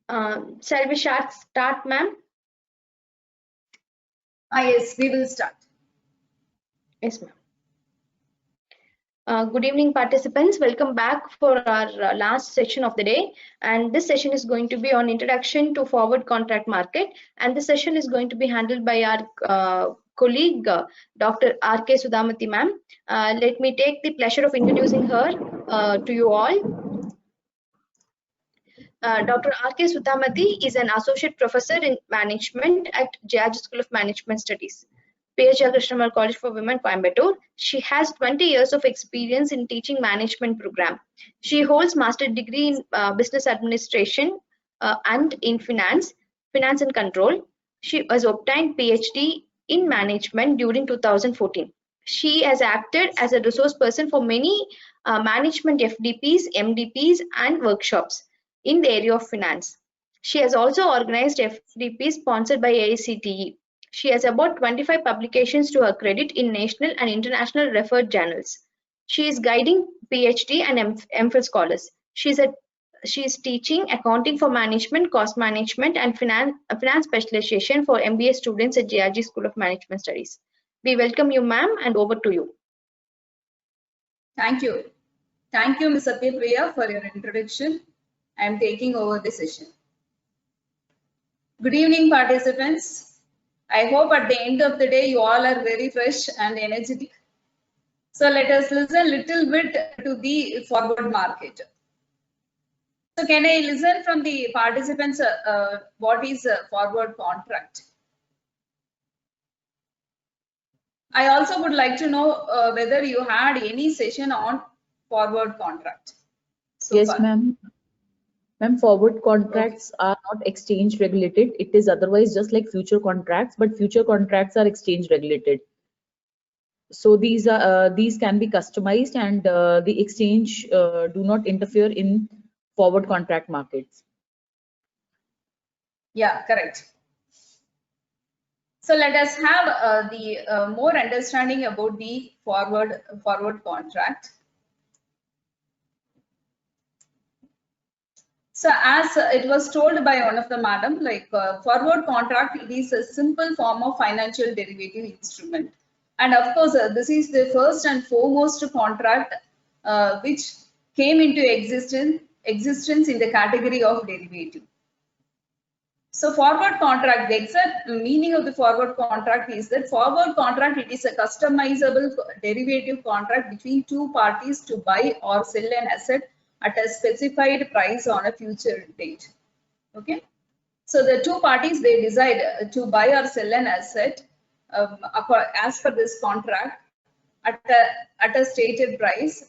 Shall we start, ma'am? Yes, we will start. Yes, ma'am. Good evening, participants. Welcome back for our last session of the day. And this session is going to be on introduction to forward contract market. And this session is going to be handled by our colleague, Dr. R.K. Sudhamati, ma'am. Let me take the pleasure of introducing her to you all. Dr. R.K. Sudhamati is an associate professor in management at JRG School of Management Studies, PH Krishnamurthy College for Women, Coimbatore. She has 20 years of experience in teaching management program. She holds master degree in business administration and in finance and control. She has obtained PhD in management during 2014. She has acted as a resource person for many management FDPs, MDPs, and workshops in the area of finance. She has also organized FDP sponsored by AICTE. She has about 25 publications to her credit in national and international referred journals. She is guiding PhD and MPhil scholars. She is teaching accounting for management, cost management, and finance specialization for MBA students at JRG School of Management Studies. We welcome you, ma'am, and over to you. Thank you. Thank you, Ms. Satyapriya, for your introduction. I am taking over the session. Good evening, participants. I hope at the end of the day, you all are very fresh and energetic. So let us listen a little bit to the forward market. So can I listen from the participants what is a forward contract? I also would like to know whether you had any session on forward contract. So yes, ma'am. Ma'am, forward contracts are not exchange regulated. It is otherwise just like future contracts, but future contracts are exchange regulated. So these can be customized, and the exchange do not interfere in forward contract markets. Yeah, correct. So let us have the more understanding about the forward contract. So as it was told by one of the madam, like forward contract, it is a simple form of financial derivative instrument. And of course, this is the first and foremost contract which came into existence in the category of derivative. So forward contract, the exact meaning of the forward contract is that forward contract, it is a customizable derivative contract between two parties to buy or sell an asset at a specified price on a future date. Okay. So the two parties, they decide to buy or sell an asset as per this contract at a stated price,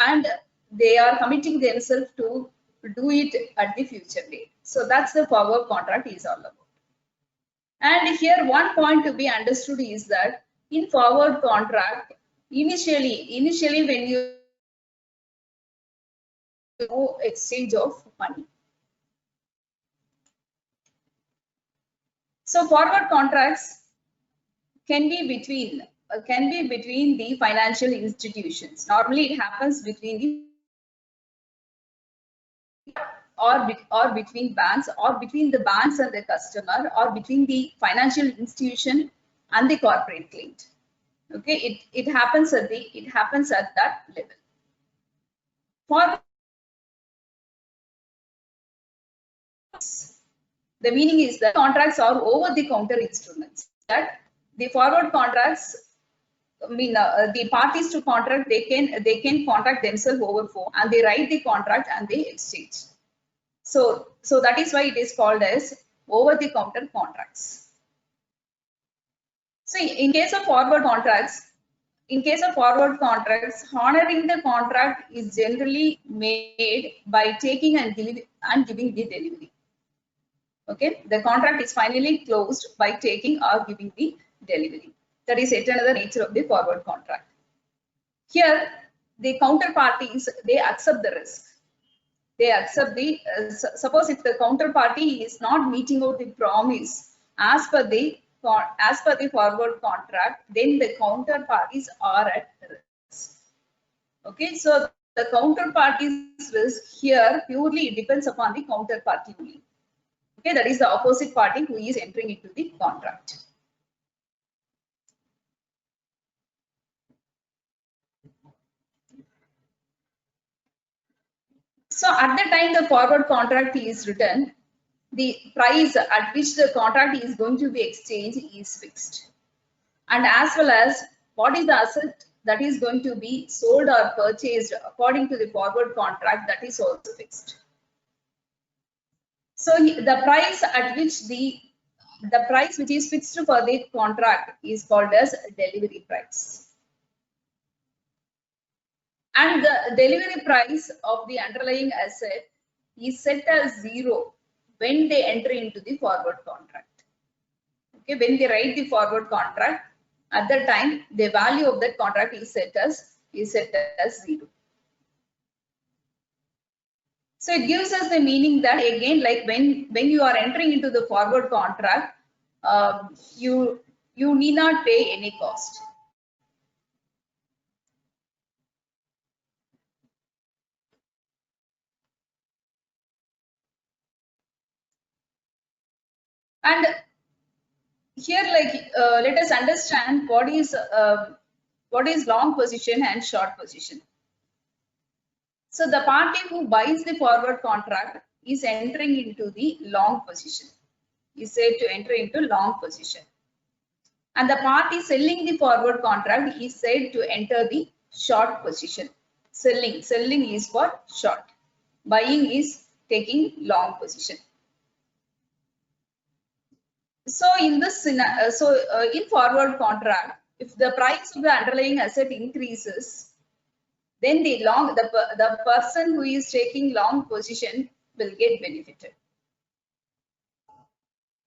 and they are committing themselves to do it at the future date. So that's the forward contract is all about. And here one point to be understood is that in forward contract, initially when you no exchange of money. So forward contracts can be between the financial institutions. Normally it happens between the or between banks, or between the banks and the customer, or between the financial institution and the corporate client. Okay, it happens at that level. For the meaning is that contracts are over the counter instruments. That the forward contracts, I mean the parties to contract, they can contract themselves over phone, and they write the contract and they exchange. So that is why it is called as over the counter contracts. So in case of forward contracts, honoring the contract is generally made by taking and giving the delivery. Okay, the contract is finally closed by taking or giving the delivery. That is yet another nature of the forward contract. Here, the counterparties, they accept the risk. They accept the suppose if the counterparty is not meeting out the promise as per the forward contract, then the counterparties are at risk. Okay, so the counterparty's risk here purely depends upon the counterparty only. Okay, that is the opposite party who is entering into the contract. So at the time the forward contract is written, the price at which the contract is going to be exchanged is fixed. And as well as what is the asset that is going to be sold or purchased according to the forward contract, that is also fixed. So the price at which the price which is fixed for the contract is called as delivery price. And the delivery price of the underlying asset is set as 0 when they enter into the forward contract. Okay, when they write the forward contract, at that time the value of that contract is set as 0. So it gives us the meaning that again, like when you are entering into the forward contract, you need not pay any cost. And here, like let us understand what is long position and short position. So the party who buys the forward contract is entering into the long position. Is said to enter into long position. And the party selling the forward contract is said to enter the short position. Selling is for short. Buying is taking long position. So in this in forward contract, if the price of the underlying asset increases, then the person who is taking long position will get benefited.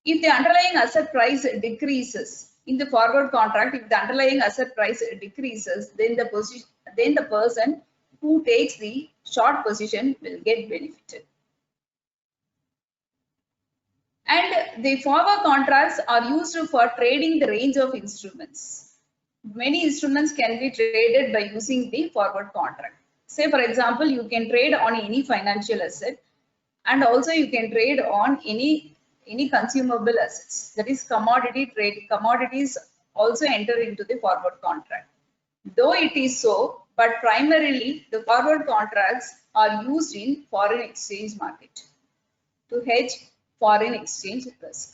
If the underlying asset price decreases in the forward contract, if the underlying asset price decreases, then the person who takes the short position will get benefited. And the forward contracts are used for trading the range of instruments. Many instruments can be traded by using the forward contract. Say, for example, you can trade on any financial asset, and also you can trade on any consumable assets. That is commodity trade. Commodities also enter into the forward contract. Though it is so, but primarily the forward contracts are used in foreign exchange market to hedge foreign exchange risk.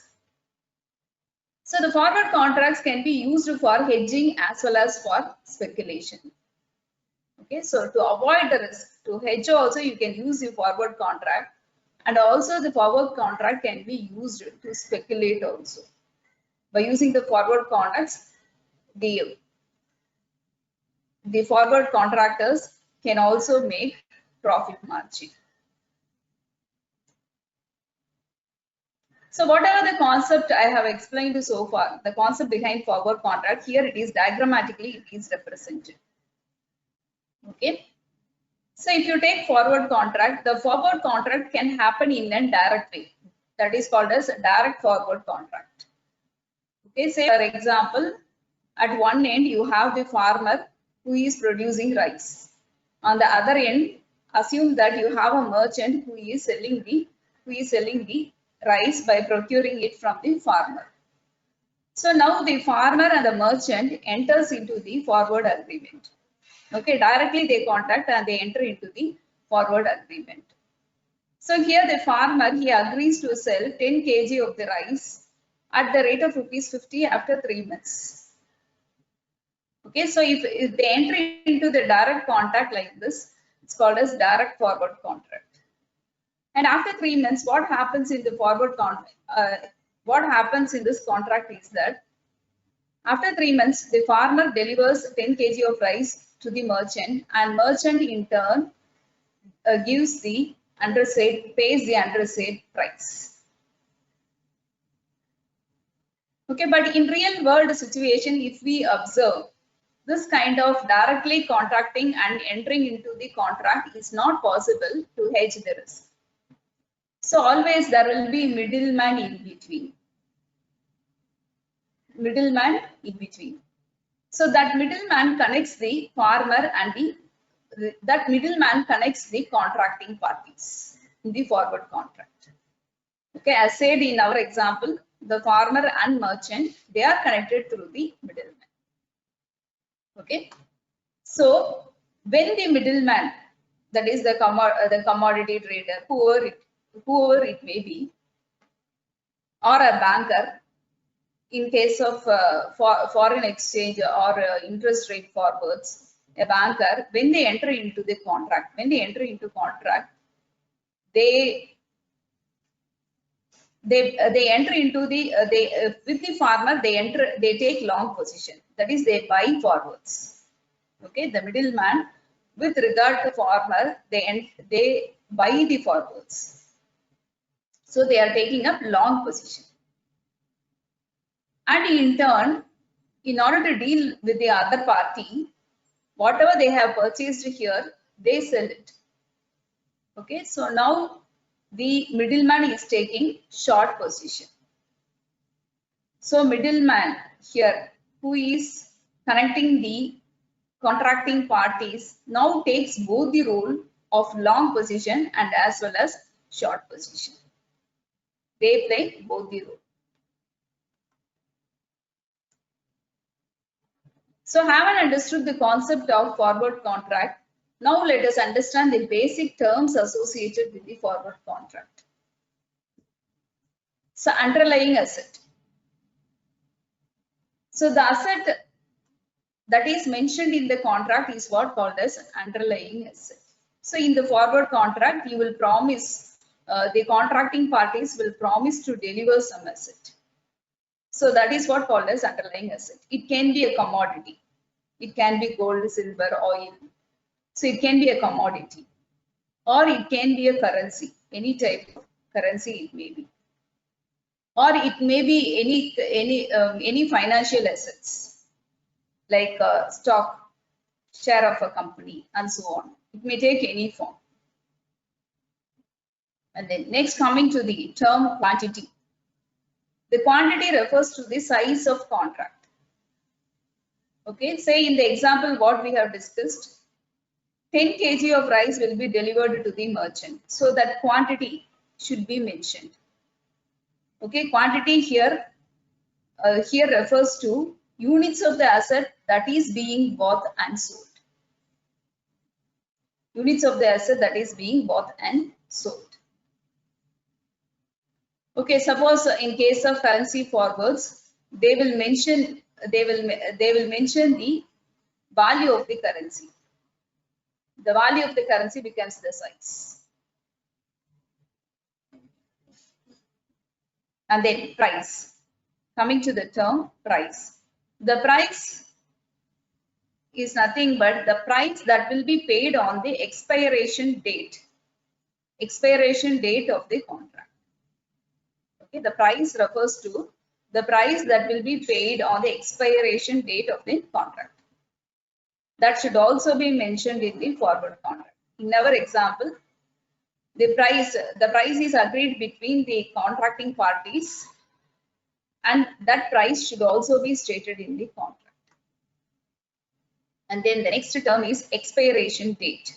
So the forward contracts can be used for hedging as well as for speculation. Okay, so to avoid the risk, to hedge also you can use the forward contract, and also the forward contract can be used to speculate also. By using the forward contracts, the forward contractors can also make profit margin. So whatever the concept I have explained so far, the concept behind forward contract, here it is diagrammatically it is represented. Okay. So if you take forward contract, the forward contract can happen in a direct way. That is called as a direct forward contract. Okay, say for example, at one end you have the farmer who is producing rice. On the other end, assume that you have a merchant who is selling the rice by procuring it from the farmer. So now the farmer and the merchant enters into the forward agreement. Okay, directly they contract and they enter into the forward agreement. So here the farmer, he agrees to sell 10 kg of the rice at the rate of ₹50 after 3 months. Okay, so if they enter into the direct contract like this, it's called as direct forward contract. And after 3 months, what happens in the forward contract? What happens in this contract is that after 3 months, the farmer delivers 10 kg of rice to the merchant, and merchant in turn pays the undersaid price. Okay, but in real world situation, if we observe, this kind of directly contracting and entering into the contract is not possible to hedge the risk. So always there will be middleman in between. So that middleman connects the farmer and that middleman connects the contracting parties in the forward contract. Okay, as said in our example, the farmer and merchant, they are connected through the middleman. Okay, so when the middleman, that is the commodity trader, whoever it may be, or a banker, in case of foreign exchange or interest rate forwards, a banker, when they enter into the contract, they enter into the with the farmer, they take long position, that is they buy forwards. Okay, the middleman with regard to farmer, they buy the forwards, so they are taking up long position, and in turn, in order to deal with the other party, whatever they have purchased here, they sell it. Okay, so now the middleman is taking short position. So middleman here, who is connecting the contracting parties, now takes both the role of long position and as well as short position. They play both the role. So having understood the concept of forward contract, now let us understand the basic terms associated with the forward contract. So underlying asset. So the asset that is mentioned in the contract is what called as underlying asset. So in the forward contract, you will promise, the contracting parties will promise to deliver some asset. So that is what called as underlying asset. It can be a commodity. It can be gold, silver, oil. So it can be a commodity, or it can be a currency, any type of currency it may be, or it may be any financial assets like stock, share of a company, and so on. It may take any form. And then next, coming to the term quantity. The quantity refers to the size of contract. Okay, say in the example what we have discussed, 10 kg of rice will be delivered to the merchant. So that quantity should be mentioned. Okay, quantity here refers to units of the asset that is being bought and sold. Units of the asset that is being bought and sold. Okay, suppose in case of currency forwards, they will mention the value of the currency. The value of the currency becomes the size. And then price. Coming to the term price. The price is nothing but the price that will be paid on the expiration date. Expiration date of the contract. Okay, the price refers to the price that will be paid on the expiration date of the contract. That should also be mentioned in the forward contract. In our example, the price is agreed between the contracting parties, and that price should also be stated in the contract. And then the next term is expiration date.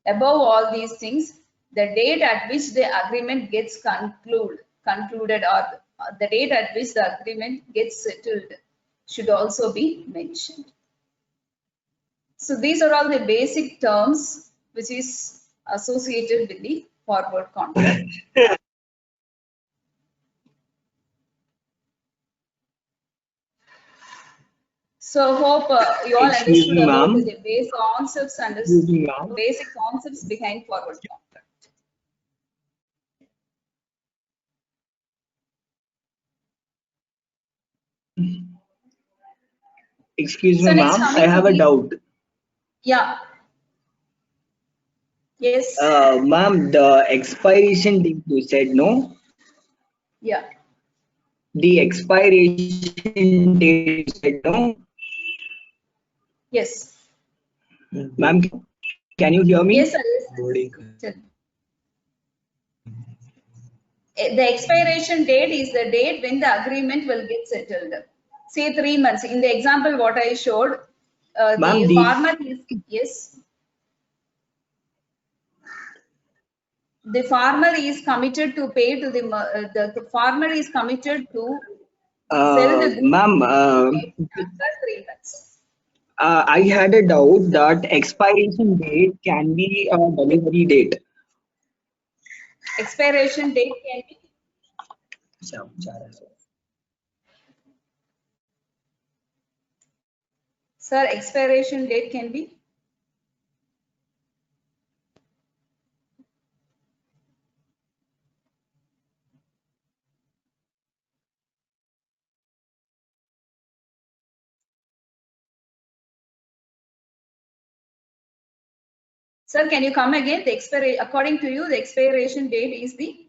Above all these things, the date at which the agreement gets concluded or the date at which the agreement gets settled should also be mentioned. So these are all the basic terms which is associated with the forward contract. So hope you all understood about the basic concepts and basic concepts behind forward contract. Excuse me, ma'am, I have a doubt. Yeah. Yes. Ma'am, the expiration date you said, no? Yeah. The expiration date you said, no? Yes. Ma'am, can you hear me? Yes, sir. Yes. The expiration date is the date when the agreement will get settled. Say 3 months. In the example what I showed, the farmer is, yes. the farmer is committed to pay to the farmer is committed to sell the goods Ma'am, after 3 months. I had a doubt that expiration date can be a delivery date. Expiration date can be. Sir, expiration date can be. Sir, can you come again? The expiration, according to you, the expiration date is the.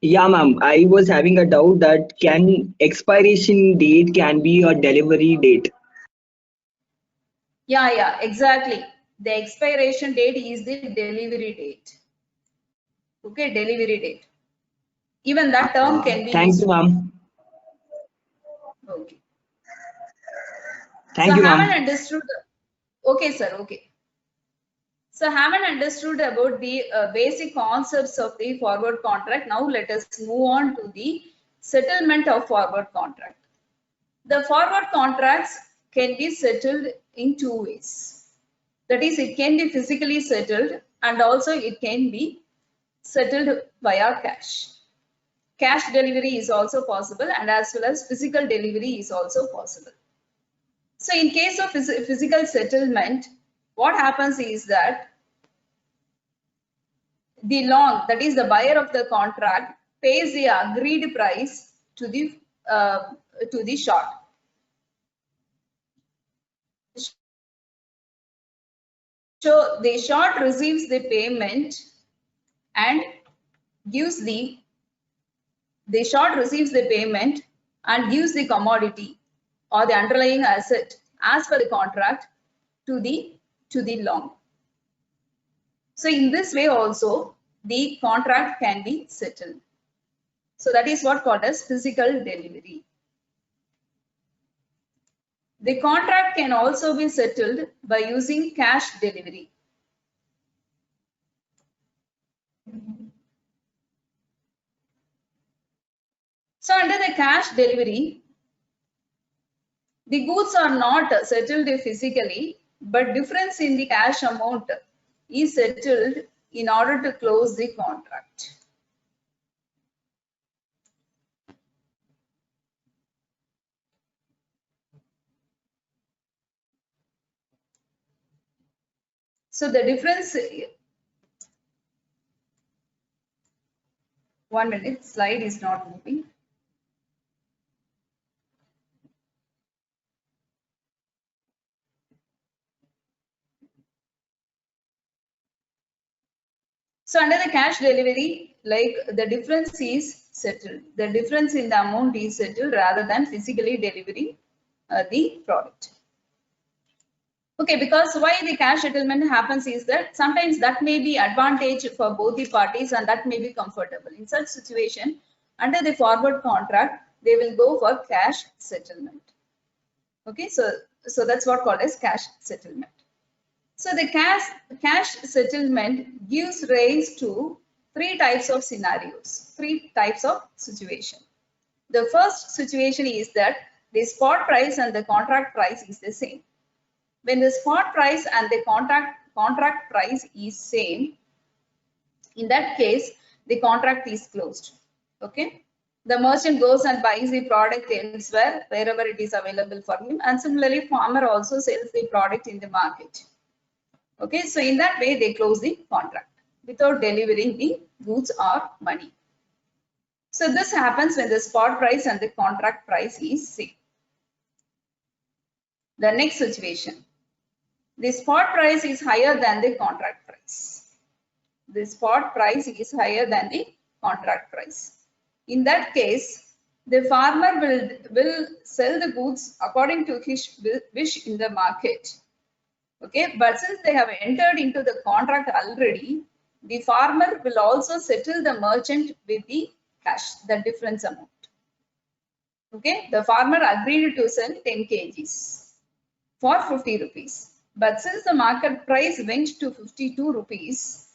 Yeah, ma'am. I was having a doubt that can expiration date can be a delivery date. Yeah, exactly. The expiration date is the delivery date. Okay, delivery date. Even that term can be Thank used. you, ma'am. Okay. Thank So you, haven't ma'am. understood. Okay, sir. Okay. So haven't understood about the basic concepts of the forward contract. Now let us move on to the settlement of forward contract. The forward contracts can be settled in 2 ways. That is, it can be physically settled and also it can be settled via cash. Cash delivery is also possible and as well as physical delivery is also possible. So in case of physical settlement, what happens is that the long, that is the buyer of the contract, pays the agreed price to the short. So the short receives the payment and gives the short receives the payment and gives the commodity or the underlying asset as per the contract to the long. So in this way also the contract can be settled. So that is what called as physical delivery. The contract can also be settled by using cash delivery. So under the cash delivery, the goods are not settled physically, but difference in the cash amount is settled in order to close the contract. So the difference, 1 minute, slide is not moving. So under the cash delivery, like the difference is settled. The difference in the amount is settled rather than physically delivering the product. Okay, because why the cash settlement happens is that sometimes that may be advantage for both the parties and that may be comfortable. In such situation, under the forward contract, they will go for cash settlement. Okay, so that's what called as cash settlement. So the cash settlement gives rise to 3 types of scenarios, 3 types of situation. The first situation is that the spot price and the contract price is the same. When the spot price and the contract price is same, in that case, the contract is closed. Okay. The merchant goes and buys the product elsewhere, wherever it is available for him. And similarly, farmer also sells the product in the market. Okay, so in that way, they close the contract without delivering the goods or money. So this happens when the spot price and the contract price is same. The next situation, the spot price is higher than the contract price. The spot price is higher than the contract price. In that case, the farmer will sell the goods according to his wish in the market. Okay, but since they have entered into the contract already, the farmer will also settle the merchant with the cash, the difference amount. Okay, the farmer agreed to sell 10 kgs for 50 rupees. But since the market price went to 52 rupees,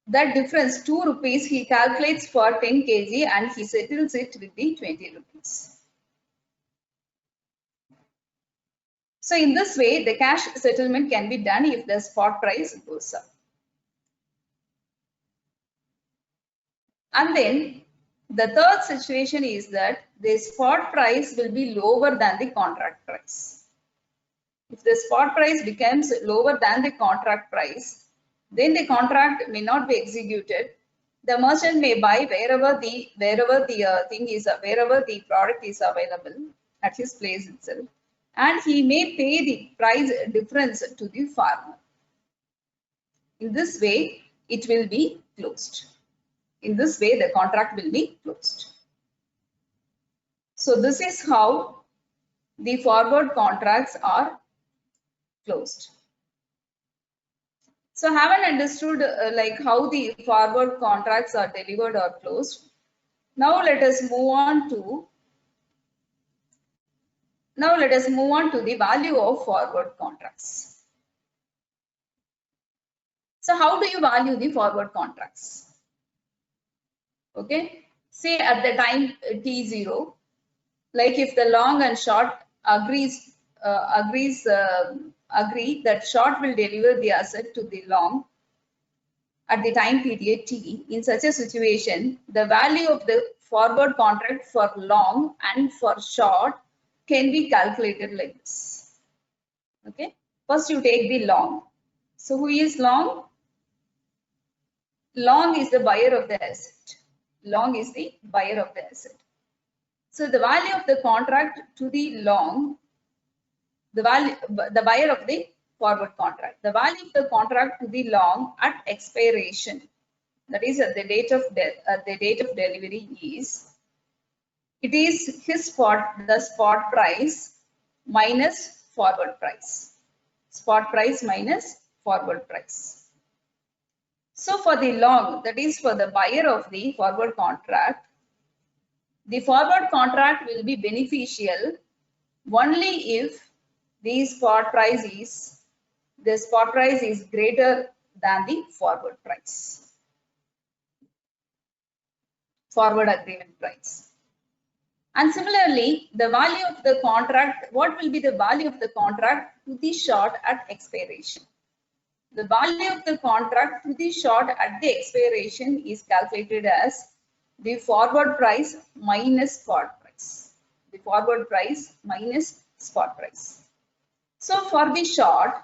that difference 2 rupees he calculates for 10 kg and he settles it with the 20 rupees. So in this way, the cash settlement can be done if the spot price goes up. And then the third situation is that the spot price will be lower than the contract price. If the spot price becomes lower than the contract price, then the contract may not be executed. The merchant may buy wherever the product is available at his place itself, and he may pay the price difference to the farmer. In this way, it will be closed. In this way, the contract will be closed. So this is how the forward contracts are closed. So haven't understood like how the forward contracts are delivered or closed. Now let us move on to the value of forward contracts. So how do you value the forward contracts? Okay, say at the time T0, like if the long and short agree that short will deliver the asset to the long at the time period T. In such a situation, the value of the forward contract for long and for short can be calculated like this. Okay, first you take the long. So who is long? Long is the buyer of the asset. Long is the buyer of the asset. So the value of the contract to the long, the buyer of the forward contract, the value of the contract to the long at expiration, that is at the date of delivery is, it is the spot price minus forward price. Spot price minus forward price. So for the long, that is for the buyer of the forward contract, the forward contract will be beneficial only if the spot price is greater than the forward price, forward agreement price. And similarly, the value of the contract, what will be the value of the contract to the short at expiration? The value of the contract to the short at the expiration is calculated as the forward price minus spot price. The forward price minus spot price. So for the short,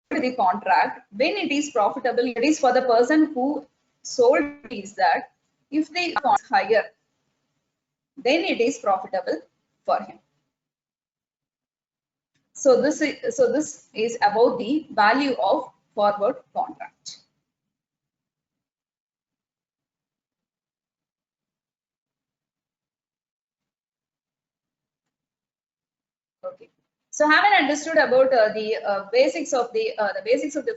the contract, when it is profitable, it is for the person who sold is that if the cost is higher, then it is profitable for him. So this is about the value of forward contract. Okay. So having understood about the basics of the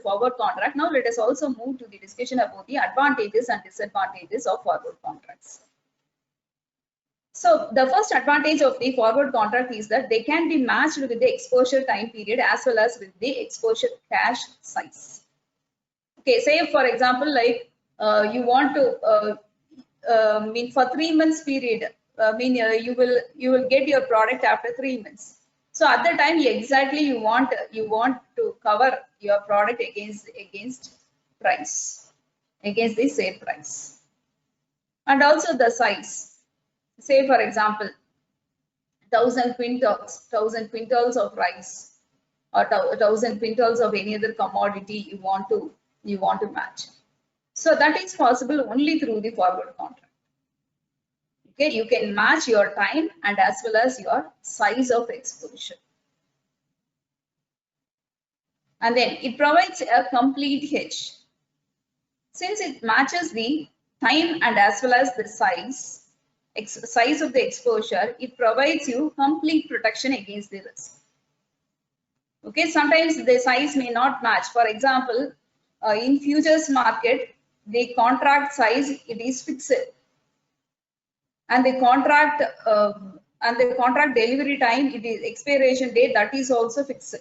forward contract, now let us also move to the discussion about the advantages and disadvantages of forward contracts. So the first advantage of the forward contract is that they can be matched with the exposure time period as well as with the exposure cash size. Okay, say for example, like you want to for 3 months period, you will get your product after 3 months. So at the time, exactly you want to cover your product against price, against the sale price, and also the size. Say for example, 1,000 quintals of rice, or 1,000 quintals of any other commodity you want to match. So that is possible only through the forward contract. Okay, you can match your time and as well as your size of exposure. And then it provides a complete hedge. Since it matches the time and as well as the size of the exposure, it provides you complete protection against the risk. Okay, sometimes the size may not match. For example, in futures market, the contract size, it is fixed. and the contract delivery time, it is expiration date, that is also fixed.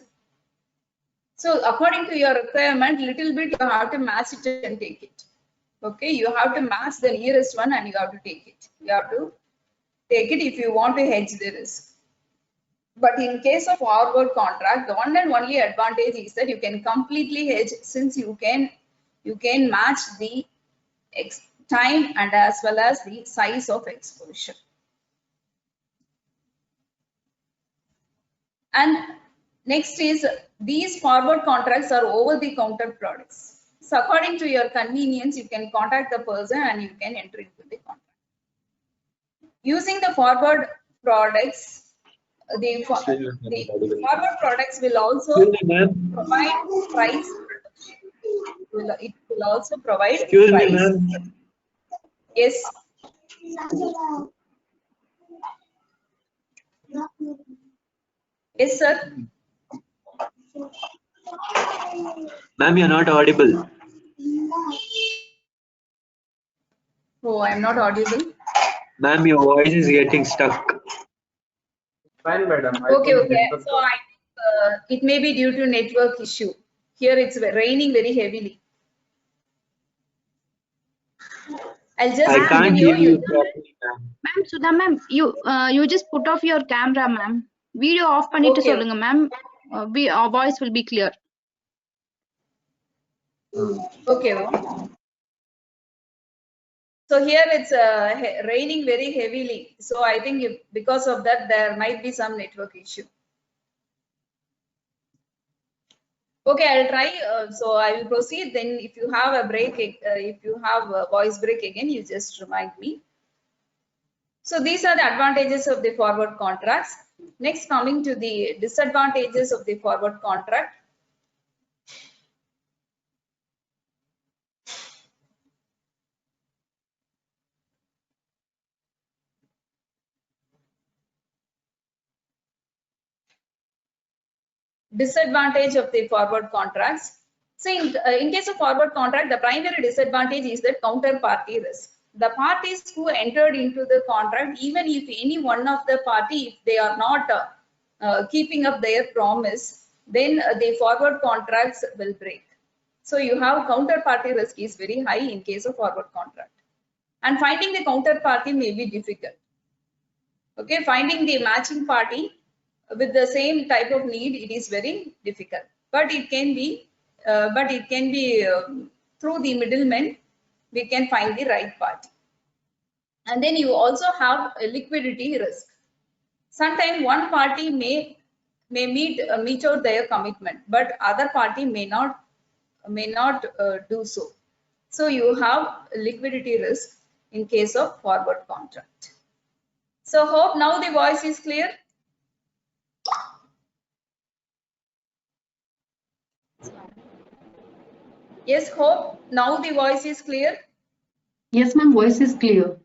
So according to your requirement, little bit you have to match it and take it. Okay, you have to match the nearest one and you have to take it. You have to take it if you want to hedge the risk. But in case of forward contract, the one and only advantage is that you can completely hedge, since you can match the time and as well as the size of exposure. And next is, these forward contracts are over-the-counter products. So according to your convenience, you can contact the person and you can enter into the contract. Using the forward products, the forward products will also provide price. It will also provide Excuse price. me, ma'am. Yes. Yes, sir. Ma'am, you're not audible. Oh, I'm not audible. Ma'am, your voice is getting stuck. Fine, madam. Okay. So I think it may be due to network issue. Here it's raining very heavily. I'll just I can't hear you properly, ma'am. Ma'am, Sudha ma'am, you just put off your camera, ma'am. Video off பண்ணிட்டு சொல்லுங்க, ma'am. Our voice will be clear. Okay. So here it's raining very heavily. So I think because of that, there might be some network issue. Okay, I'll try. So I will proceed. Then if you have a break, if you have a voice break again, you just remind me. So these are the advantages of the forward contracts. Next, coming to the disadvantages of the forward contract. Disadvantage of the forward contracts. So in case of forward contract, the primary disadvantage is the counterparty risk. The parties who entered into the contract, even if any one of the party, if they are not keeping up their promise, then the forward contracts will break. So you have counterparty risk is very high in case of forward contract. And finding the counterparty may be difficult. Okay, finding the matching party with the same type of need, it is very difficult. But it can be through the middlemen, we can find the right party. And then you also have a liquidity risk. Sometimes one party may meet out their commitment, but other party may not do so. So you have liquidity risk in case of forward contract. So hope now the voice is clear. Yes, hope now the voice is clear. Yes, ma'am, voice is clear.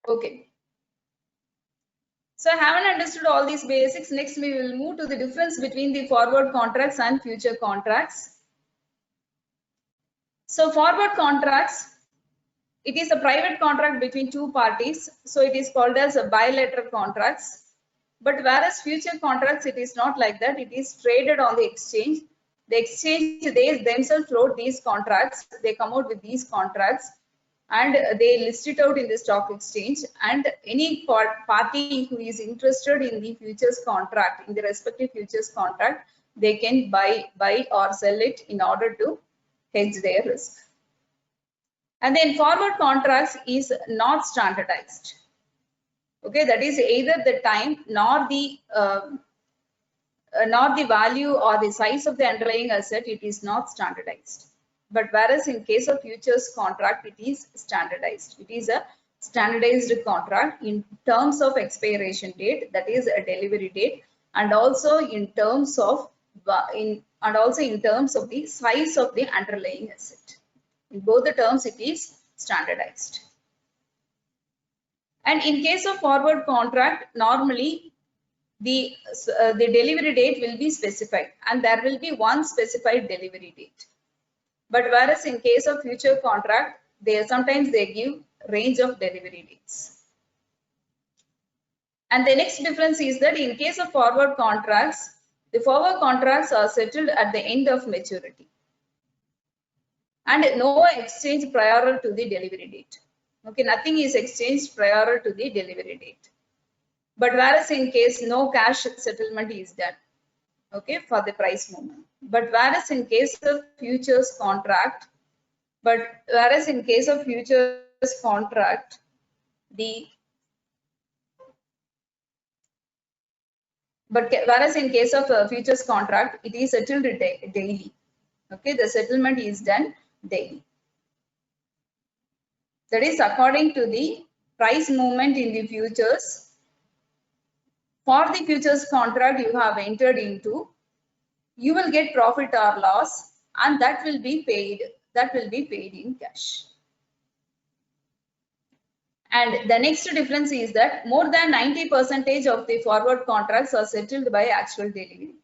Okay. So I haven't understood all these basics. Next, we will move to the difference between the forward contracts and future contracts. So forward contracts, it is a private contract between two parties. So it is called as a bilateral contracts. But whereas future contracts, it is not like that. It is traded on the exchange. The exchange, they themselves float these contracts. They come out with these contracts and they list it out in the stock exchange. And any party who is interested in the futures contract, in the respective futures contract, they can buy or sell it in order to hedge their risk. And then forward contracts is not standardized. Okay, that is either the time nor the value or the size of the underlying asset, it is not standardized. But whereas in case of futures contract, it is standardized. It is a standardized contract in terms of expiration date, that is a delivery date, and also in terms of the size of the underlying asset. In both the terms, it is standardized. And in case of forward contract, normally the delivery date will be specified and there will be one specified delivery date. But whereas in case of future contract, sometimes they give range of delivery dates. And the next difference is that in case of forward contracts, the forward contracts are settled at the end of maturity and no exchange prior to the delivery date. Okay, nothing is exchanged prior to the delivery date. But whereas in case no cash settlement is done, okay, for the price movement. But whereas in case of futures contract, whereas in case of futures contract, it is settled daily. Okay, the settlement is done daily. That is according to the price movement in the futures. For the futures contract you have entered into, you will get profit or loss, and that will be paid in cash. And the next difference is that more than 90% of the forward contracts are settled by actual delivery.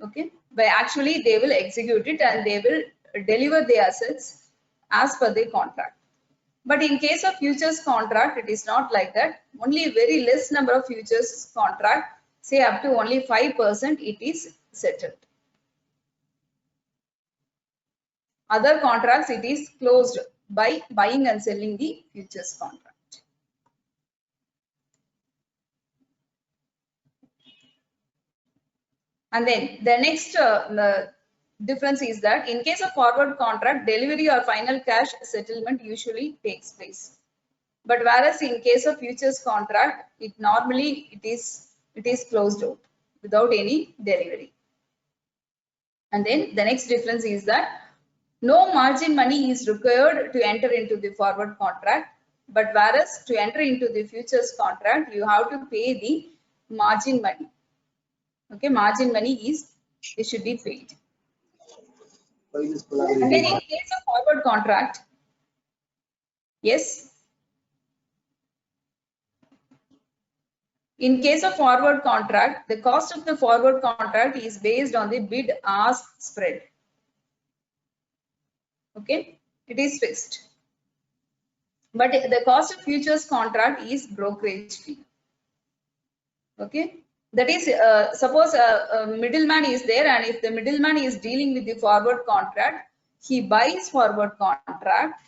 Okay, by actually they will execute it and they will deliver the assets as per the contract. But in case of futures contract, it is not like that. Only a very less number of futures contract, say up to only 5%, it is settled. Other contracts, it is closed by buying and selling the futures contract. And then the next difference is that in case of forward contract, delivery or final cash settlement usually takes place. But whereas in case of futures contract, it is closed out without any delivery. And then the next difference is that no margin money is required to enter into the forward contract. But whereas to enter into the futures contract, you have to pay the margin money. Okay, margin money should be paid. And then in case of forward contract, yes. In case of forward contract, the cost of the forward contract is based on the bid-ask spread. Okay, it is fixed. But the cost of futures contract is brokerage fee. Okay, that is, suppose a middleman is there, and if the middleman is dealing with the forward contract, he buys forward contract.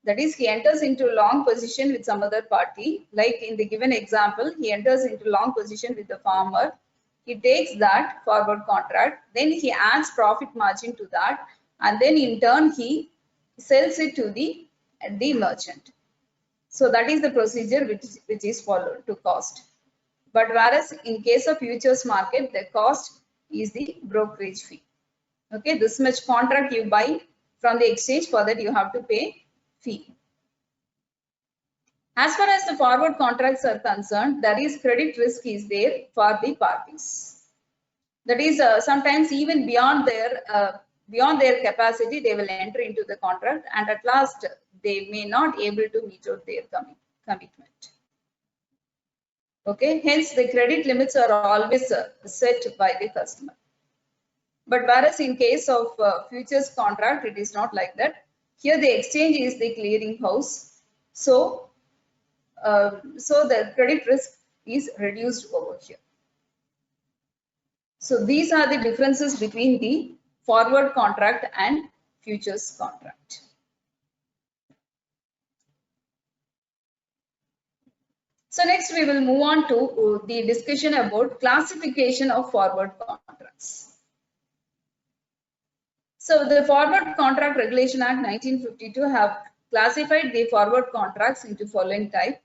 That is, he enters into long position with some other party. Like in the given example, he enters into long position with the farmer. He takes that forward contract, then he adds profit margin to that, and then in turn he sells it to the merchant. So that is the procedure which is followed to cost. But whereas in case of futures market, the cost is the brokerage fee. Okay, this much contract you buy from the exchange, for that you have to pay fee. As far as the forward contracts are concerned, there is credit risk is there for the parties. That is, sometimes even beyond their capacity, they will enter into the contract, and at last they may not able to meet out their commitment. Okay, hence the credit limits are always set by the customer. But whereas in case of futures contract, it is not like that. Here the exchange is the clearing house, so the credit risk is reduced over here. So these are the differences between the forward contract and futures contract. So next we will move on to the discussion about classification of forward contracts. So the Forward Contract Regulation Act 1952 have classified the forward contracts into following type,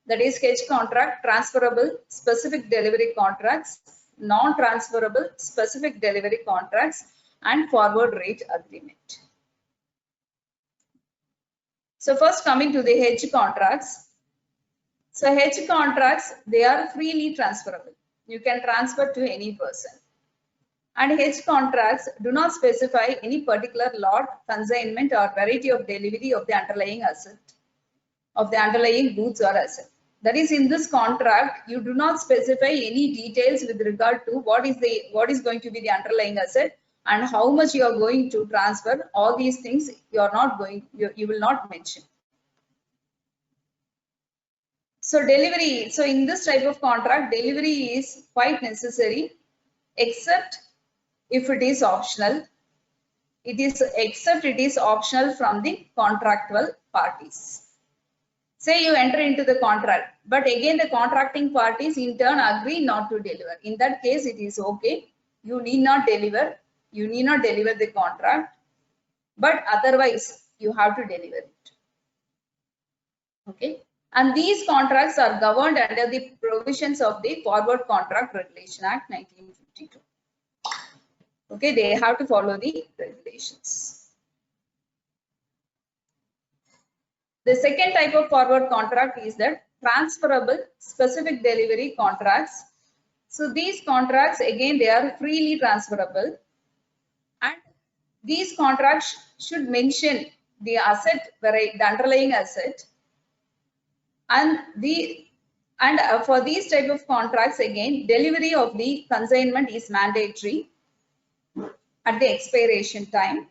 that is hedge contract, transferable, specific delivery contracts, non-transferable, specific delivery contracts, and forward rate agreement. So first coming to the hedge contracts. So hedge contracts, they are freely transferable. You can transfer to any person. And hedge contracts do not specify any particular lot, consignment, or variety of delivery of the underlying asset, of the underlying goods or asset. That is, in this contract, you do not specify any details with regard to what is going to be the underlying asset and how much you are going to transfer. All these things you will not mention. So delivery, so in this type of contract, delivery is quite necessary, except if it is optional. Except it is optional from the contractual parties. Say you enter into the contract, but again the contracting parties in turn agree not to deliver. In that case, it is okay. You need not deliver. You need not deliver the contract, but otherwise you have to deliver it. Okay. And these contracts are governed under the provisions of the Forward Contract Regulation Act 1952. Okay, they have to follow the regulations. The second type of forward contract is that transferable specific delivery contracts. So these contracts, again, they are freely transferable, and these contracts should mention the asset, the underlying asset, and for these type of contracts, again, delivery of the consignment is mandatory at the expiration time.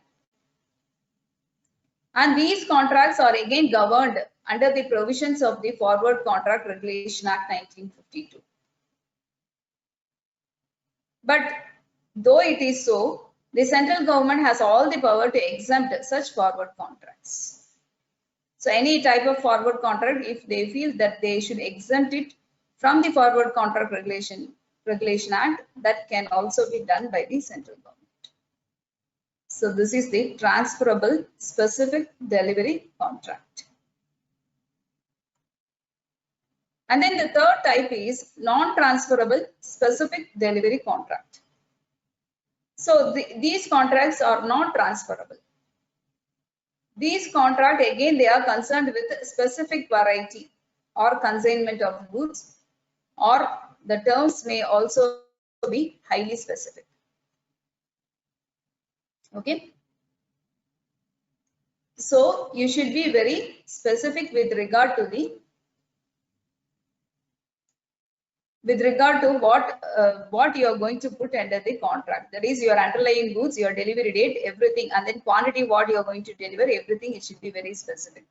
And these contracts are again governed under the provisions of the Forward Contract Regulation Act 1952. But though it is so, the central government has all the power to exempt such forward contracts. So any type of forward contract, if they feel that they should exempt it from the Forward Contract Regulation Act, that can also be done by the central government. So this is the transferable specific delivery contract. And then the third type is non-transferable specific delivery contract. So these contracts are not transferable. These contracts, again, they are concerned with specific variety or consignment of goods, or the terms may also be highly specific. Okay. So you should be very specific with regard to what you are going to put under the contract. That is your underlying goods, your delivery date, everything, and then quantity what you are going to deliver, everything, it should be very specific.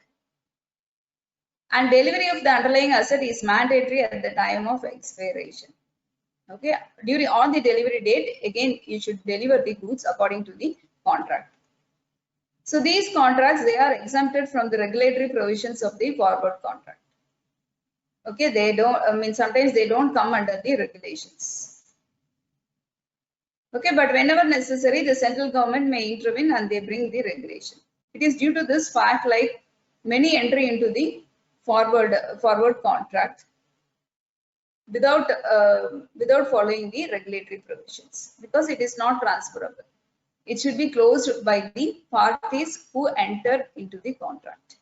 And delivery of the underlying asset is mandatory at the time of expiration. Okay, on the delivery date, again, you should deliver the goods according to the contract. So these contracts, they are exempted from the regulatory provisions of the forward contract. Okay, they don't, sometimes they don't come under the regulations. Okay, but whenever necessary, the central government may intervene and they bring the regulation. It is due to this fact, like many entry into the forward contract without following the regulatory provisions, because it is not transferable. It should be closed by the parties who enter into the contract.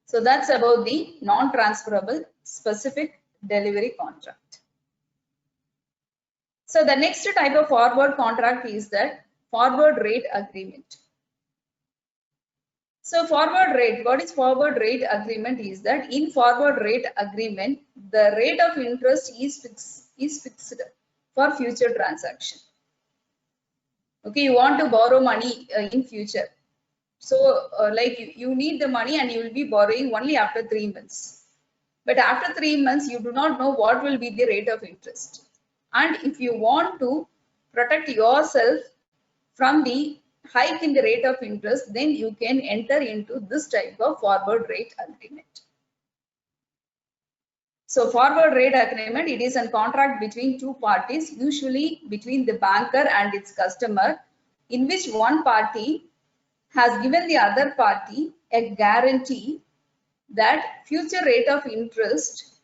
So that's about the non-transferable specific delivery contract. So the next type of forward contract is that forward rate agreement. So forward rate, what is forward rate agreement is that in forward rate agreement, the rate of interest is fixed for future transaction. Okay, you want to borrow money in future. So like you need the money and you will be borrowing only after 3 months. But after 3 months, you do not know what will be the rate of interest. And if you want to protect yourself from the hike in the rate of interest, then you can enter into this type of forward rate agreement. So forward rate agreement, it is a contract between two parties, usually between the banker and its customer, in which one party has given the other party a guarantee that future rate of interest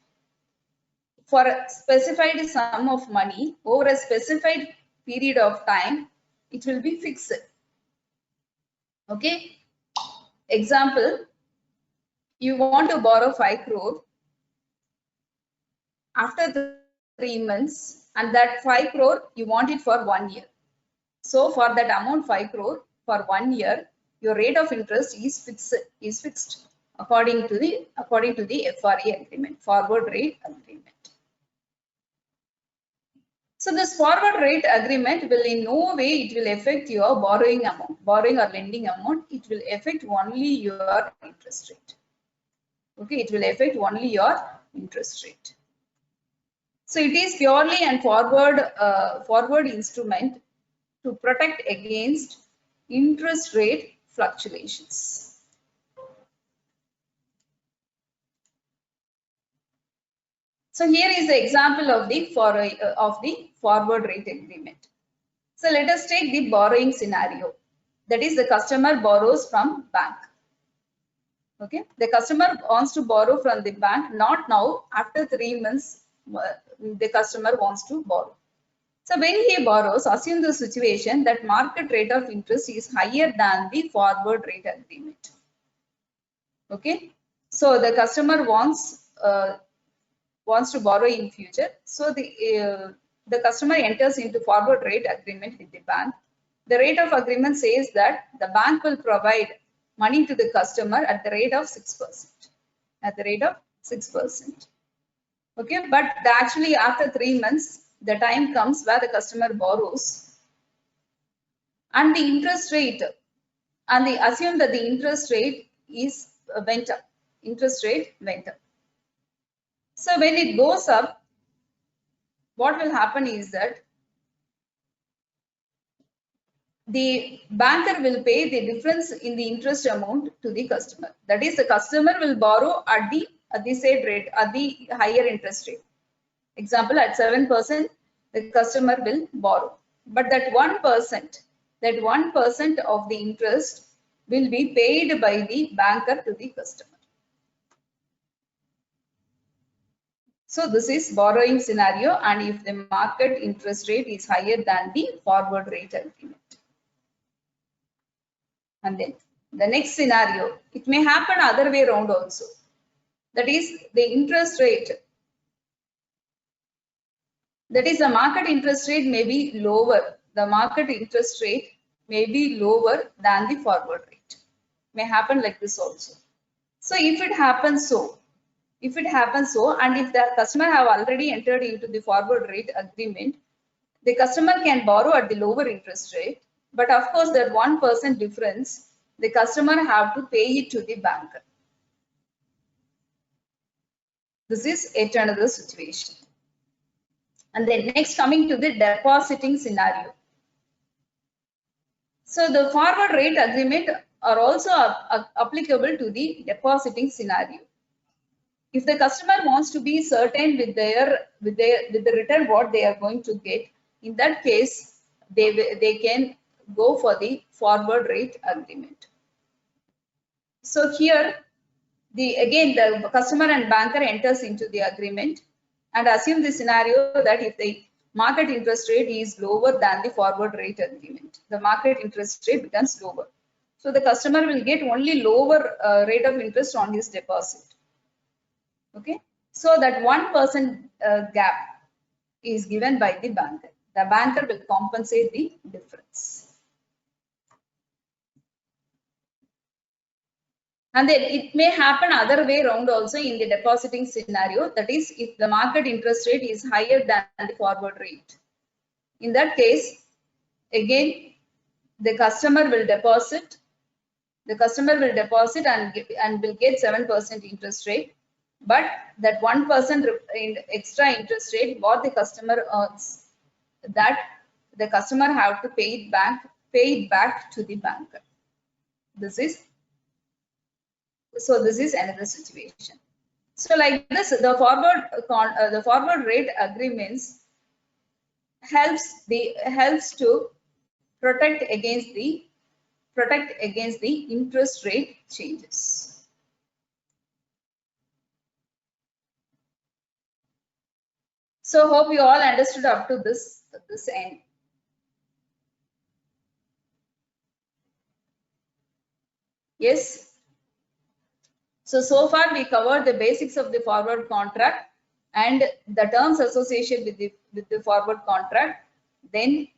for a specified sum of money over a specified period of time, it will be fixed. Okay. Example, you want to borrow 5 crore after 3 months, and that 5 crore you want it for 1 year. So for that amount 5 crore for 1 year, your rate of interest is fixed according to the FRA agreement, forward rate agreement. So this forward rate agreement will in no way it will affect your borrowing or lending amount. It will affect only your interest rate. Okay, it will affect only your interest rate. So it is purely and forward instrument to protect against interest rate fluctuations. So here is the example of the forward rate agreement. So let us take the borrowing scenario. That is, the customer borrows from bank. Okay, the customer wants to borrow from the bank, not now, after 3 months, the customer wants to borrow. So when he borrows, assume the situation that market rate of interest is higher than the forward rate agreement. Okay, so the customer wants to borrow in future. So the customer enters into forward rate agreement with the bank. The rate of agreement says that the bank will provide money to the customer at the rate of 6%. At the rate of 6%. Okay, but actually after 3 months, the time comes where the customer borrows, and the interest rate, and they assume that the interest rate is went up. Interest rate went up. So when it goes up, what will happen is that the banker will pay the difference in the interest amount to the customer. That is, the customer will borrow at the said rate, at the higher interest rate. Example, at 7%, the customer will borrow. But that 1% of the interest will be paid by the banker to the customer. So this is borrowing scenario, and if the market interest rate is higher than the forward rate agreement. And then the next scenario, it may happen other way around also. That is, the interest rate, that is, the market interest rate may be lower. The market interest rate may be lower than the forward rate. May happen like this also. So if it happens so, and if the customer have already entered into the forward rate agreement, the customer can borrow at the lower interest rate, but of course that 1% difference, the customer have to pay it to the banker. This is yet another situation. And then next, coming to the depositing scenario. So the forward rate agreement are also applicable to the depositing scenario. If the customer wants to be certain with the return what they are going to get, in that case they can go for the forward rate agreement. So here again the customer and banker enters into the agreement, and assume the scenario that if the market interest rate is lower than the forward rate agreement, the market interest rate becomes lower. So the customer will get only lower rate of interest on his deposit. Okay, so that 1% gap is given by the banker. The banker will compensate the difference. And then it may happen other way around also in the depositing scenario. That is, if the market interest rate is higher than the forward rate. In that case, again, the customer will deposit. The customer will deposit and will get 7% interest rate. But that 1% extra interest rate what the customer earns, that the customer have to pay it back to the banker. This is another situation. So like this, the forward rate agreements helps to protect against the interest rate changes. So hope you all understood up to this end. Yes. So far we covered the basics of the forward contract and the terms associated with the forward contract, then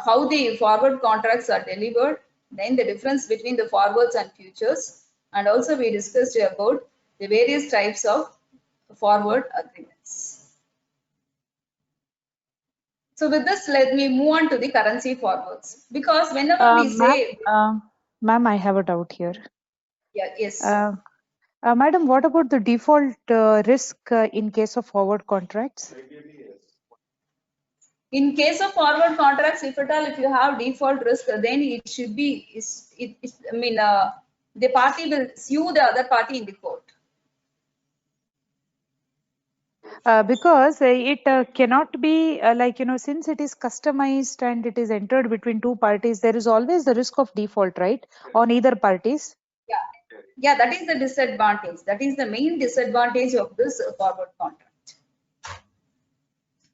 how the forward contracts are delivered, then the difference between the forwards and futures, and also we discussed about the various types of forward agreements. So with this, let me move on to the currency forwards, because whenever we say, ma'am, I have a doubt here. Yeah, yes. Madam, what about the default risk in case of forward contracts? In case of forward contracts, if at all, if you have default risk, then it should be, the party will sue the other party in the court. Because it cannot be since it is customized and it is entered between two parties, there is always the risk of default, right, on either parties. Yeah, that is the disadvantage. That is the main disadvantage of this forward contract.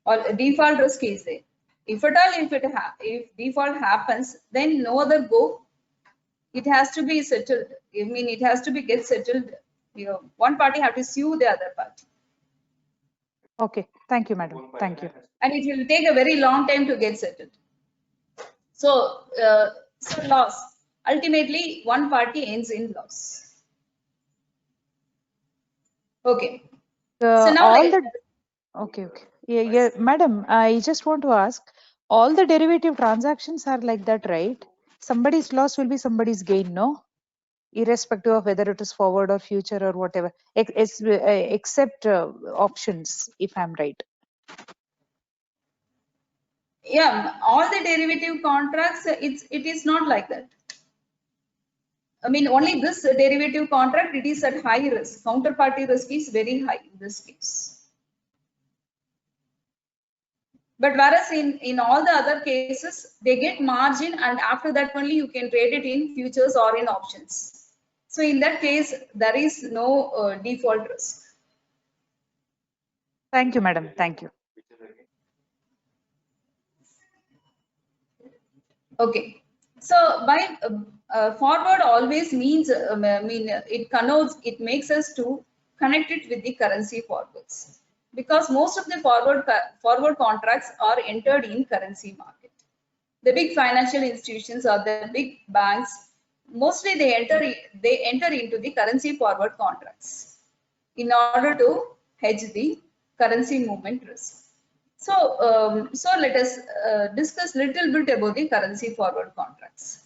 Or default risk is there. If at all, if default happens, then no other go. It has to be settled. It has to be get settled. One party have to sue the other party. Okay, thank you, madam. Thank you. And it will take a very long time to get settled. So, loss. Ultimately, one party ends in loss. Okay. So now, okay. Yeah, madam. I just want to ask. All the derivative transactions are like that, right? Somebody's loss will be somebody's gain, no? Irrespective of whether it is forward or future or whatever, except options, if I'm right. Yeah, all the derivative contracts, it is not like that. Only this derivative contract, it is at high risk. Counterparty risk is very high in this case. But whereas in all the other cases, they get margin, and after that only you can trade it in futures or in options. So in that case, there is no default risk. Thank you, madam. Thank you. Okay. So by forward always means, it connotes, it makes us to connect it with the currency forwards, because most of the forward contracts are entered in currency market. The big financial institutions or the big banks, mostly they enter into the currency forward contracts in order to hedge the currency movement risk. So, let us discuss little bit about the currency forward contracts.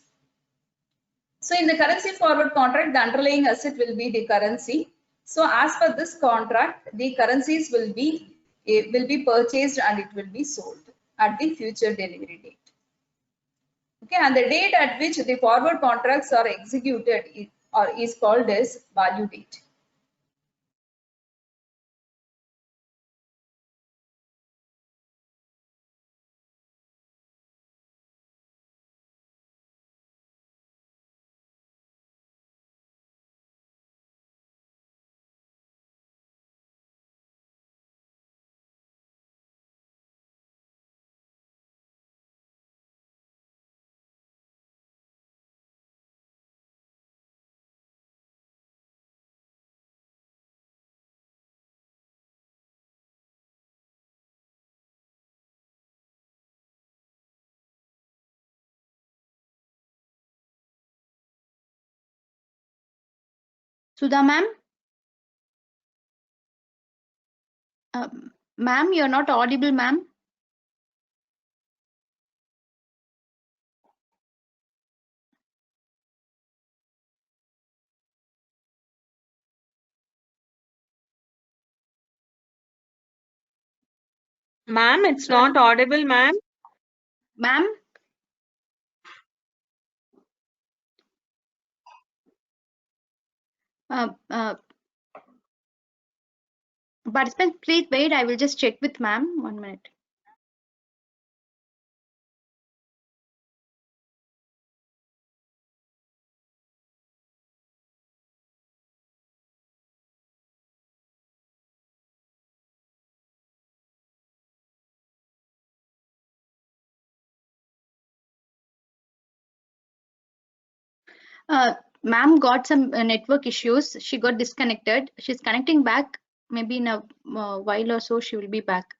So in the currency forward contract, the underlying asset will be the currency. So as per this contract, the currencies will be purchased and it will be sold at the future delivery date. Okay, and the date at which the forward contracts are executed is called as value date. Sudha ma'am? Ma'am, you're not audible, ma'am. Ma'am, it's not audible, ma'am. Ma'am? Participants, please wait. I will just check with ma'am. 1 minute. Ma'am got some network issues. She got disconnected. She's connecting back. Maybe in a while or so she will be back.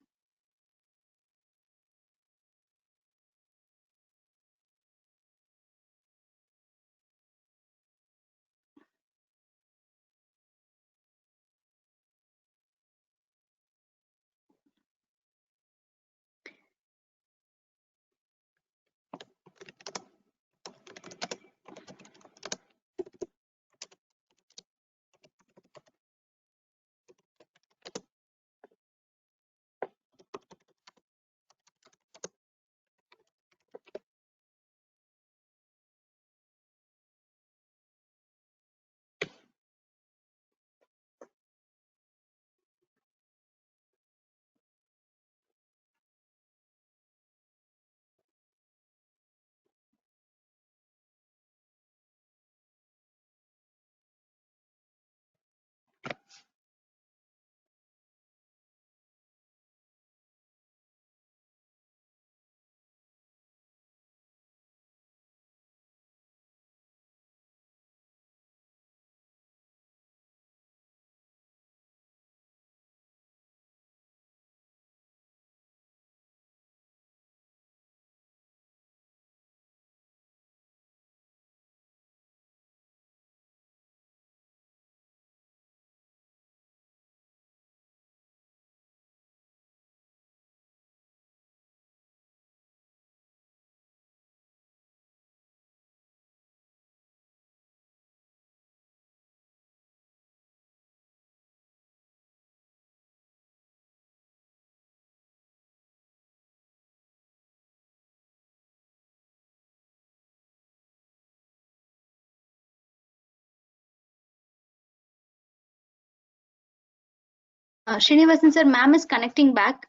Srinivasan sir, ma'am is connecting back.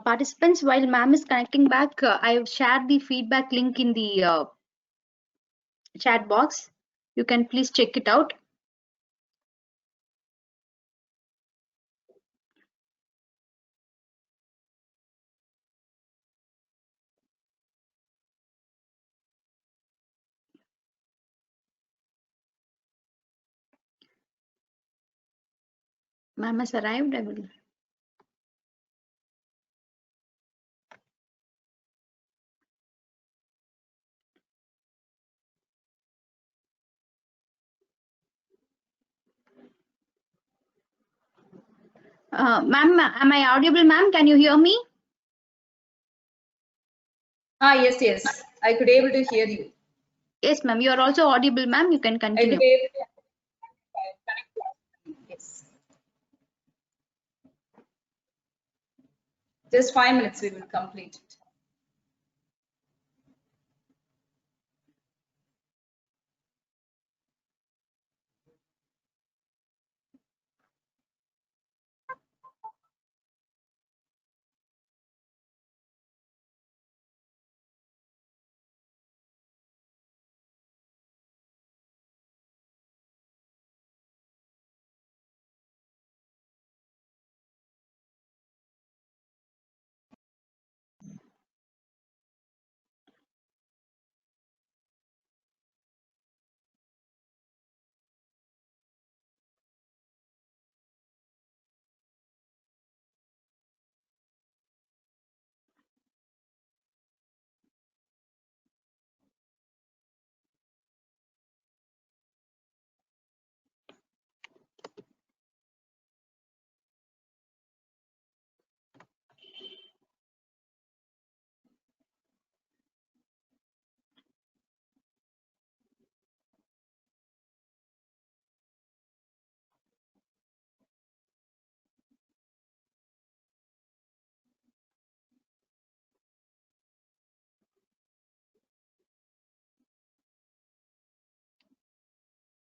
Participants, while ma'am is connecting back, I've shared the feedback link in the chat box. You can please check it out. Ma'am has arrived. I will. Ma'am, am I audible, ma'am? Can you hear me? Yes, yes. I could able to hear you. Yes, ma'am. You are also audible, ma'am. You can I continue. could able to yes. Just 5 minutes we will complete it.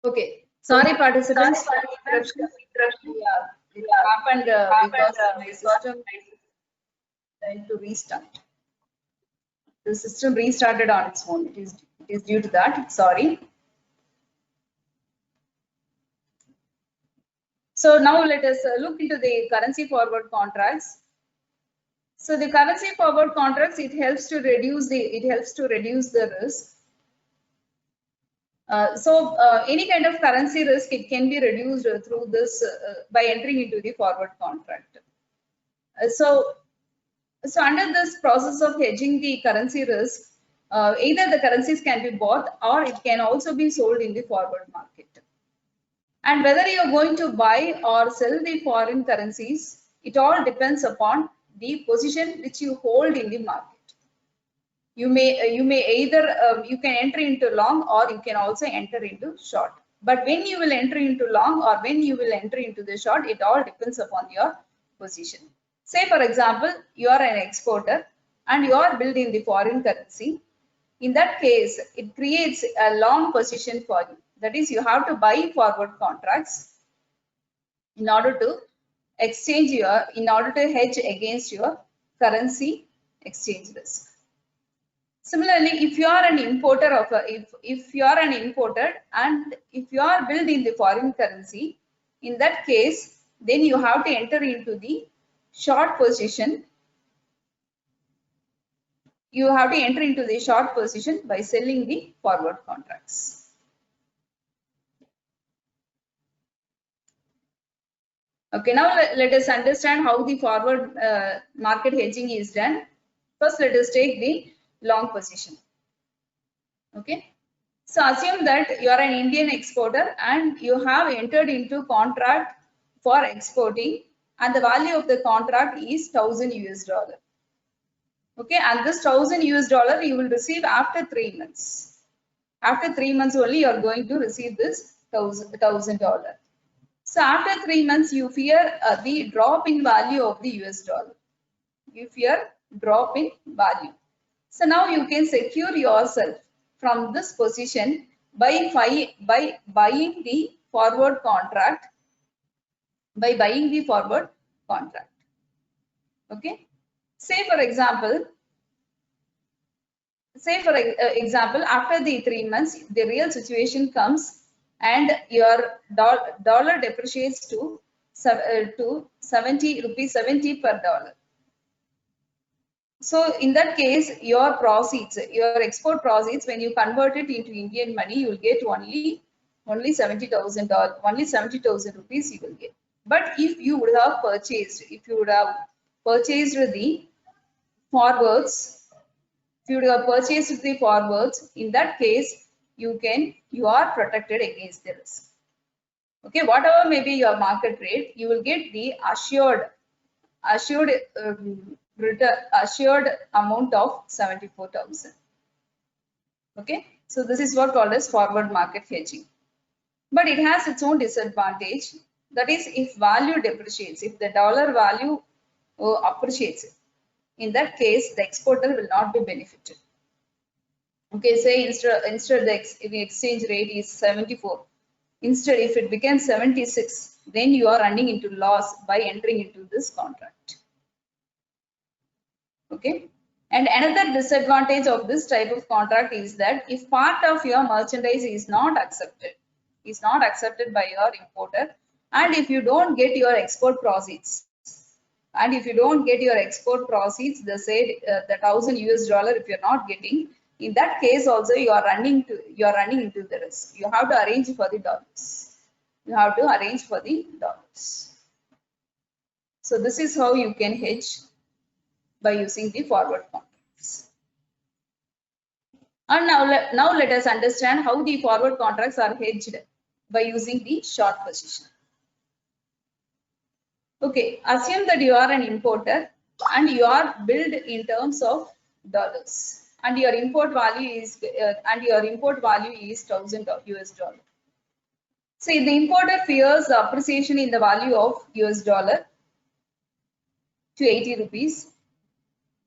Okay. Sorry, participants. Yeah, it happened because my system tried to restart. The system restarted on its own. It is due to that. Sorry. So now let us look into the currency forward contracts. So the currency forward contracts, it helps to reduce the risk. Any kind of currency risk, it can be reduced through this by entering into the forward contract. So under this process of hedging the currency risk, either the currencies can be bought or it can also be sold in the forward market. And whether you are going to buy or sell the foreign currencies, it all depends upon the position which you hold in the market. You may either you can enter into long or you can also enter into short. But when you will enter into long or when you will enter into the short, it all depends upon your position. Say for example, you are an exporter and you are building the foreign currency. In that case, it creates a long position for you. That is, you have to buy forward contracts in order to in order to hedge against your currency exchange risk. Similarly, if you are an importer of if you are an importer and if you are billed in the foreign currency, in that case, then you have to enter into the short position. You have to enter into the short position by selling the forward contracts. Okay, now let us understand how the forward market hedging is done. First, let us take the long position. Okay, so assume that you are an Indian exporter and you have entered into contract for exporting, and the value of the contract is $1,000. Okay, and this $1,000 you will receive after 3 months. After 3 months only you are going to receive this $1,000. So after 3 months, you fear the drop in value of the US dollar. You fear drop in value. So now you can secure yourself from this position by buying the forward contract. Okay. Say for example, after the 3 months, the real situation comes and your dollar depreciates to 70 rupees 70 per dollar. So in that case, your proceeds, your export proceeds, when you convert it into Indian money, you will get only $70,000, only 70,000 rupees you will get. But if you would have purchased, the forwards, in that case, you are protected against the risk. Okay, whatever may be your market rate, you will get the assured amount of 74,000. Okay, so this is what called as forward market hedging. But it has its own disadvantage. That is, if value depreciates, if the dollar value appreciates, in that case, the exporter will not be benefited. Okay, say instead the exchange rate is 74. Instead, if it becomes 76, then you are running into loss by entering into this contract. Okay, and another disadvantage of this type of contract is that if part of your merchandise is not accepted by your importer, and if you don't get your export proceeds, the said the $1,000 if you're not getting, in that case also you are running into the risk. You have to arrange for the dollars. So this is how you can hedge by using the forward contracts. And now let us understand how the forward contracts are hedged by using the short position. Okay, assume that you are an importer and you are billed in terms of dollars, and your import value is $1,000. See, the importer fears the appreciation in the value of US dollar to 80 rupees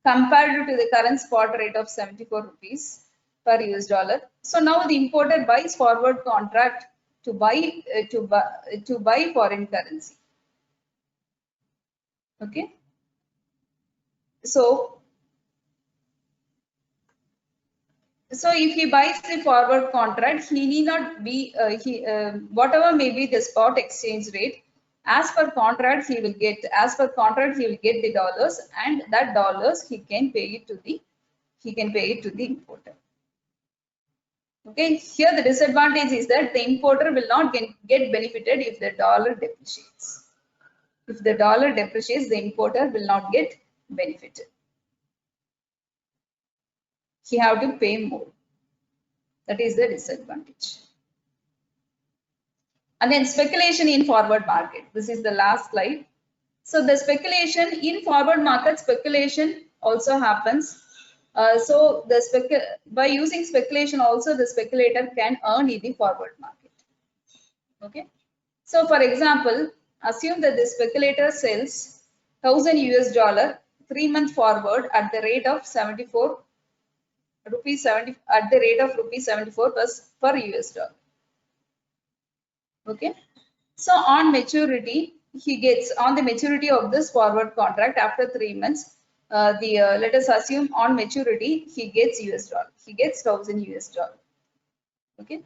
compared to the current spot rate of 74 rupees per US dollar. So now the importer buys forward contract to buy foreign currency. Okay, so if he buys the forward contract, he need not be whatever may be the spot exchange rate, as per contract he will get the dollars, and that dollars he can pay it to the importer. Okay, here the disadvantage is that the importer will not get benefited if the dollar depreciates. If the dollar depreciates, the importer will not get benefited. He have to pay more. That is the disadvantage. And then speculation in forward market. This is the last slide. So the speculation in forward market, speculation also happens. So by using speculation also, the speculator can earn in the forward market. Okay. So for example, assume that the speculator sells $1,000 3-month forward at the rate of 74 rupees 70 at the rate of rupees 74 per US dollar. Okay. So on maturity, he gets on the maturity of this forward contract after 3 months. Let us assume on maturity he gets US dollar. He gets 1000 US dollar. Okay.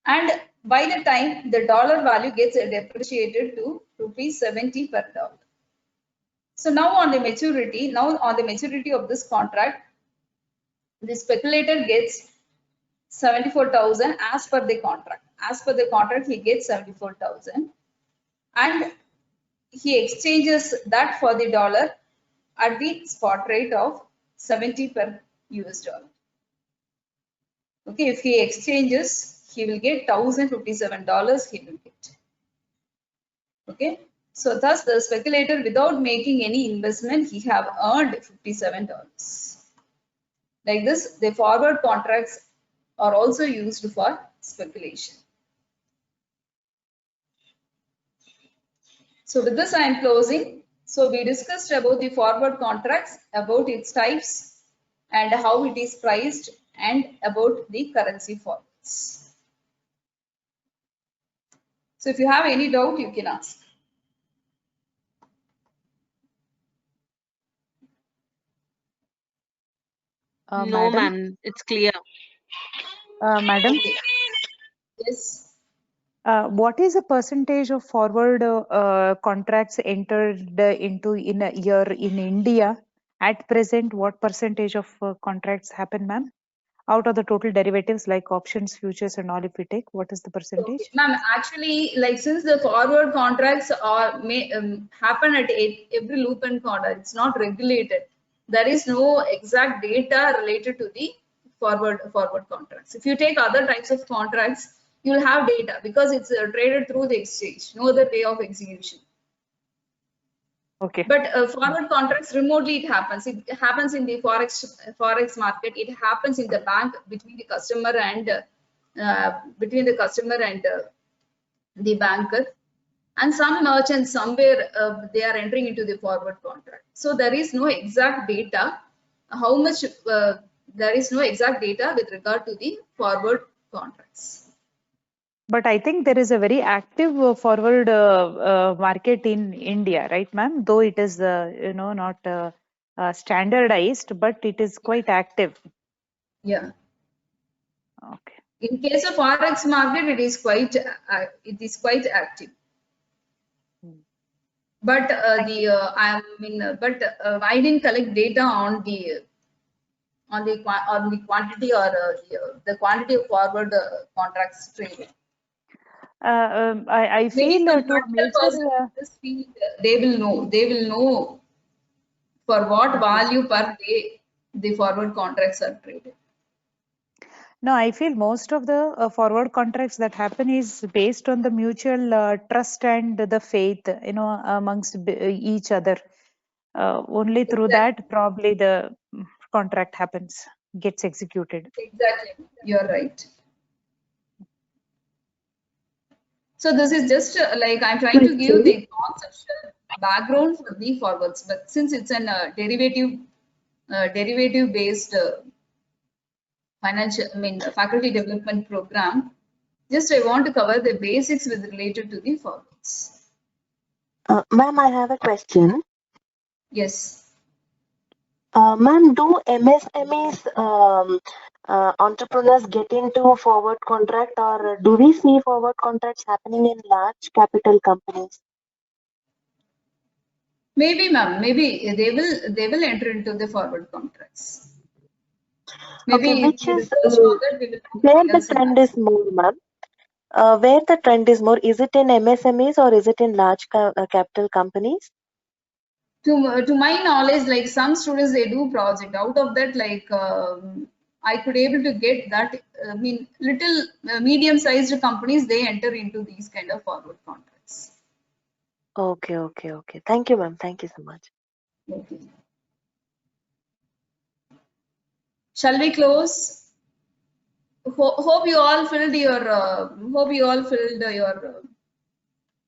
And by the time the dollar value gets depreciated to rupees 70 per dollar. So now on the maturity of this contract, the speculator gets 74,000 as per the contract. As per the contract, he gets 74,000, and he exchanges that for the dollar at the spot rate of 70 per US dollar. Okay, if he exchanges, he will get $1,057. He will get. Okay, so thus the speculator, without making any investment, he have earned $57. Like this, the forward contracts are also used for speculation. So with this I am closing. So we discussed about the forward contracts, about its types and how it is priced, and about the currency forwards. So if you have any doubt, you can ask. No, Madam, ma'am, it's clear. Madam, Yes. what is the percentage of forward contracts entered into in a year in India? At present, what percentage of contracts happen, ma'am? Out of the total derivatives like options, futures, and all, if we take, what is the percentage? Okay. Ma'am, actually, like since the forward contracts are happen at every loop and corner, it's not regulated. There is no exact data related to the forward contracts. If you take other types of contracts, you'll have data because it's traded through the exchange. No other way of execution. Okay. But forward contracts, remotely it happens. It happens in the forex market. It happens in the bank between the customer and the banker. And some merchants somewhere they are entering into the forward contract. So there is no exact data. How much there is no exact data with regard to the forward contracts. But I think there is a very active forward market in India, right, ma'am? Though it is, not standardized, but it is quite active. Yeah. Okay. In case of forex market, it is quite active. But I didn't collect data on the quantity or the quantity of forward contracts traded. I feel to major, this field, they will know for what value per day the forward contracts are traded. No, I feel most of the forward contracts that happen is based on the mutual trust and the faith, amongst each other. Only through that probably the contract happens, gets executed. Exactly, you're right. So this is just like I'm trying to give the conceptual background for the forwards, but since it's an derivative based faculty development program, just I want to cover the basics with related to the forwards. Ma'am, I have a question. Yes. Ma'am, do MSMEs entrepreneurs get into forward contract, or do we see forward contracts happening in large capital companies? Maybe, ma'am. Maybe they will enter into the forward contracts. Maybe okay, which is where the trend is more, ma'am. Where the trend is more, is it in MSMEs or is it in large capital companies? To my knowledge, like some students, they do project. Out of that, like I could able to get that. Little medium-sized companies, they enter into these kind of forward contracts. Okay. Thank you, ma'am. Thank you so much. Okay. Shall we close? Hope you all filled your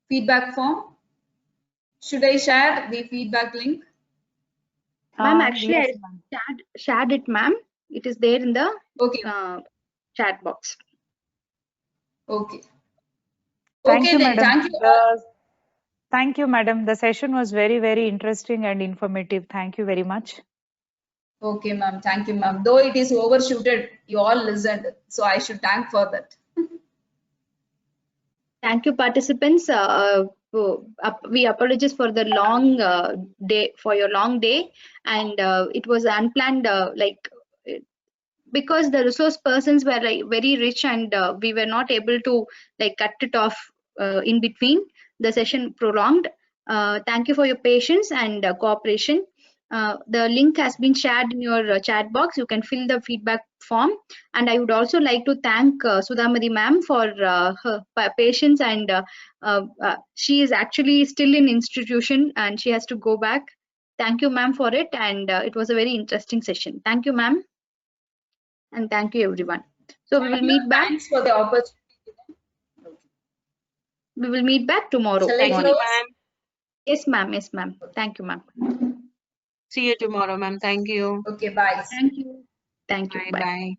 feedback form. Should I share the feedback link? Ma'am, actually, Yes, I ma'am. shared it, ma'am. It is there in the Okay. chat box. Okay. Thank Okay you, then. madam. Thank you all. Thank you, madam. The session was very, very interesting and informative. Thank you very much. Okay, ma'am. Thank you, ma'am. Though it is overshooted, you all listened, so I should thank for that. Thank you, participants. We apologize for the long day, for your long day, and it was unplanned. Because the resource persons were like very rich, and we were not able to like cut it off in between. The session prolonged. Thank you for your patience and cooperation. The link has been shared in your chat box. You can fill the feedback form, and I would also like to thank Sudhamati ma'am for her patience, and she is actually still in institution and she has to go back. Thank you, ma'am, for it, and it was a very interesting session. Thank you, ma'am, and thank you, everyone. So we will meet back. Thanks for the opportunity. We will meet back tomorrow Shall I morning. close? Yes, ma'am. Yes, ma'am. Thank you, ma'am. See you tomorrow, ma'am. Thank you. Okay, bye. Thank you. Thank you. Bye. Bye. Bye.